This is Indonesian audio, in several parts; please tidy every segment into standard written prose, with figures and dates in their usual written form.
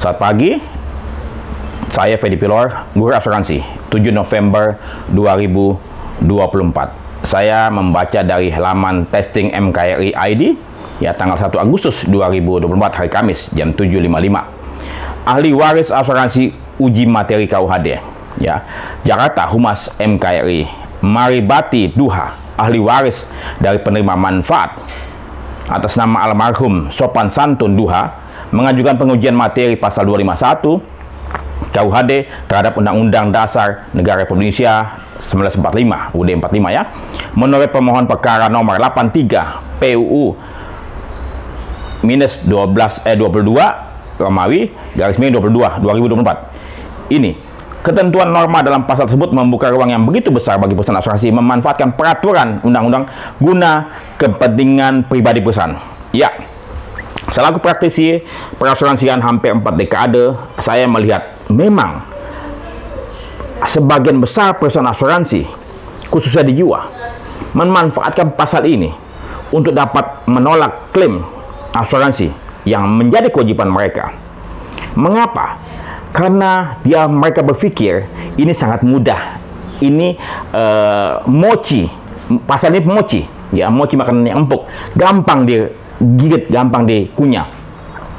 Selamat pagi, saya Fedi Pilor, Guru Asuransi, 7 November 2024. Saya membaca dari halaman testing MKRI ID, ya, tanggal 1 Agustus 2024, hari Kamis, jam 7.55. Ahli waris asuransi uji materi KUHD, ya, Jakarta, Humas MKRI, Maribati Duha, ahli waris dari penerima manfaat atas nama almarhum Sopan Santun Duha, mengajukan pengujian materi pasal 251 KUHD terhadap Undang-Undang Dasar Negara Republik Indonesia 1945 UUD 45, ya, menurut pemohon perkara nomor 83 PUU minus 22 Romawi garis miring 22 2024. Ini ketentuan norma dalam pasal tersebut membuka ruang yang begitu besar bagi perusahaan asuransi memanfaatkan peraturan undang-undang guna kepentingan pribadi perusahaan. Ya, selaku praktisi perasuransian hampir 4 dekade, saya melihat memang sebagian besar perusahaan asuransi, khususnya di jiwa, memanfaatkan pasal ini untuk dapat menolak klaim asuransi yang menjadi kewajiban mereka. Mengapa? Karena mereka berpikir ini sangat mudah. Ini mochi, pasal ini mochi, ya, mochi makanan yang empuk, gampang digigit, gampang dikunyah,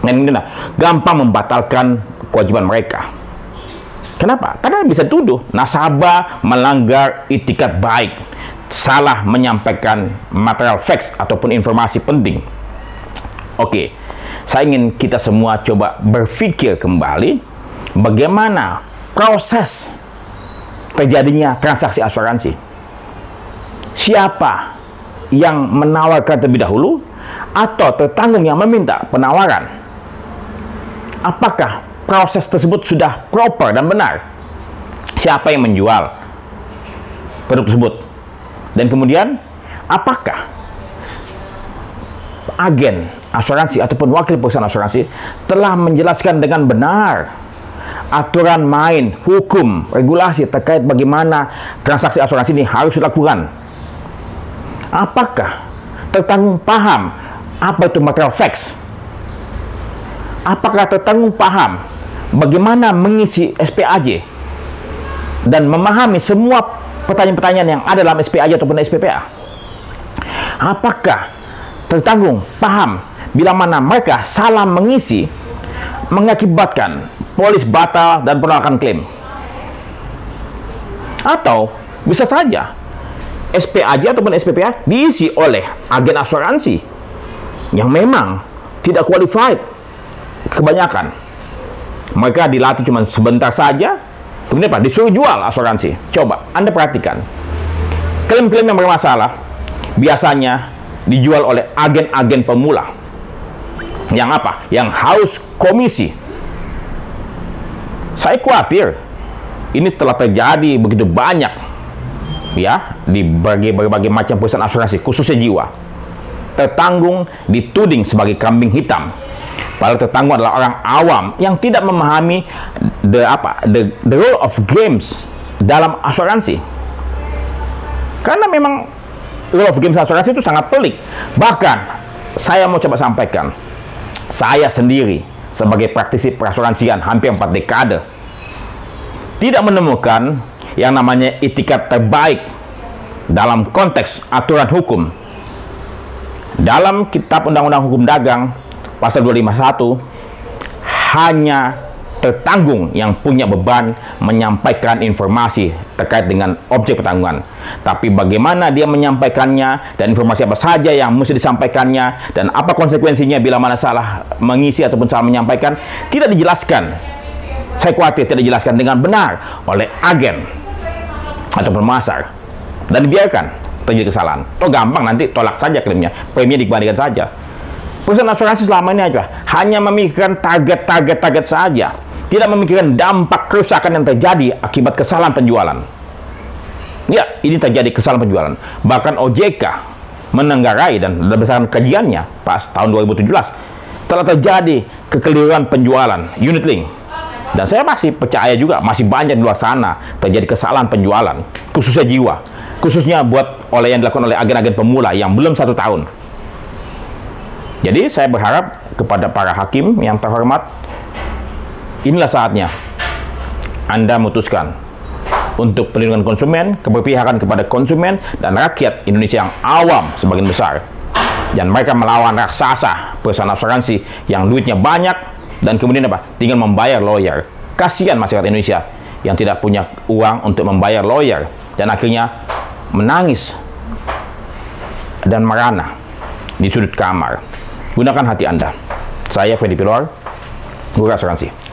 dan gampang membatalkan kewajiban mereka. Kenapa? Karena bisa tuduh nasabah melanggar itikat baik, salah menyampaikan material facts ataupun informasi penting. Oke, saya ingin kita semua coba berpikir kembali bagaimana proses terjadinya transaksi asuransi. Siapa yang menawarkan terlebih dahulu atau tertanggung yang meminta penawaran? Apakah proses tersebut sudah proper dan benar? Siapa yang menjual produk tersebut? Dan kemudian, apakah agen asuransi ataupun wakil perusahaan asuransi telah menjelaskan dengan benar aturan main, hukum, regulasi terkait bagaimana transaksi asuransi ini harus dilakukan? Apakah tertanggung paham apa itu material facts? Apakah tertanggung paham bagaimana mengisi SPAJ dan memahami semua pertanyaan-pertanyaan yang ada dalam SPAJ ataupun SPPA? Apakah tertanggung paham bila mana mereka salah mengisi mengakibatkan polis batal dan penolakan klaim? Atau bisa saja SPAJ ataupun SPPA diisi oleh agen asuransi yang memang tidak qualified. Kebanyakan mereka dilatih cuma sebentar saja, kemudian apa? Disuruh jual asuransi. Coba Anda perhatikan, klaim-klaim yang bermasalah biasanya dijual oleh agen-agen pemula yang apa? Yang haus komisi. Saya khawatir ini telah terjadi begitu banyak, ya, di berbagai macam perusahaan asuransi, khususnya jiwa. Tertanggung dituding sebagai kambing hitam, padahal tertanggung adalah orang awam yang tidak memahami the rule of games dalam asuransi. Karena memang rule of games asuransi itu sangat pelik. Bahkan saya mau coba sampaikan, saya sendiri sebagai praktisi perasuransian hampir 4 dekade tidak menemukan yang namanya itikat terbaik dalam konteks aturan hukum. Dalam Kitab Undang-Undang Hukum Dagang pasal 251, hanya tertanggung yang punya beban menyampaikan informasi terkait dengan objek pertanggungan. Tapi bagaimana dia menyampaikannya dan informasi apa saja yang mesti disampaikannya dan apa konsekuensinya bila mana salah mengisi ataupun salah menyampaikan, tidak dijelaskan. Saya khawatir tidak dijelaskan dengan benar oleh agen ataupun pemasar dan dibiarkan terjadi kesalahan. Toh gampang, nanti tolak saja klaimnya, premi dikembalikan saja. Perusahaan asuransi selama ini hanya memikirkan target saja, tidak memikirkan dampak kerusakan yang terjadi akibat kesalahan penjualan. Ya, ini terjadi kesalahan penjualan. Bahkan OJK menenggarai dan berdasarkan kajiannya pas tahun 2017 telah terjadi kekeliruan penjualan unit link. Dan saya masih percaya juga masih banyak di luar sana terjadi kesalahan penjualan, khususnya jiwa, khususnya yang dilakukan oleh agen-agen pemula yang belum 1 tahun. Jadi saya berharap kepada para hakim yang terhormat, Inilah saatnya Anda memutuskan untuk perlindungan konsumen, keberpihakan kepada konsumen dan rakyat Indonesia yang awam sebagian besar. Dan mereka melawan raksasa perusahaan asuransi yang duitnya banyak dan kemudian apa? Tinggal membayar lawyer. Kasihan masyarakat Indonesia yang tidak punya uang untuk membayar lawyer dan akhirnya menangis dan merana di sudut kamar. Gunakan hati Anda. Saya Freddy Pilor, Guru Asuransi.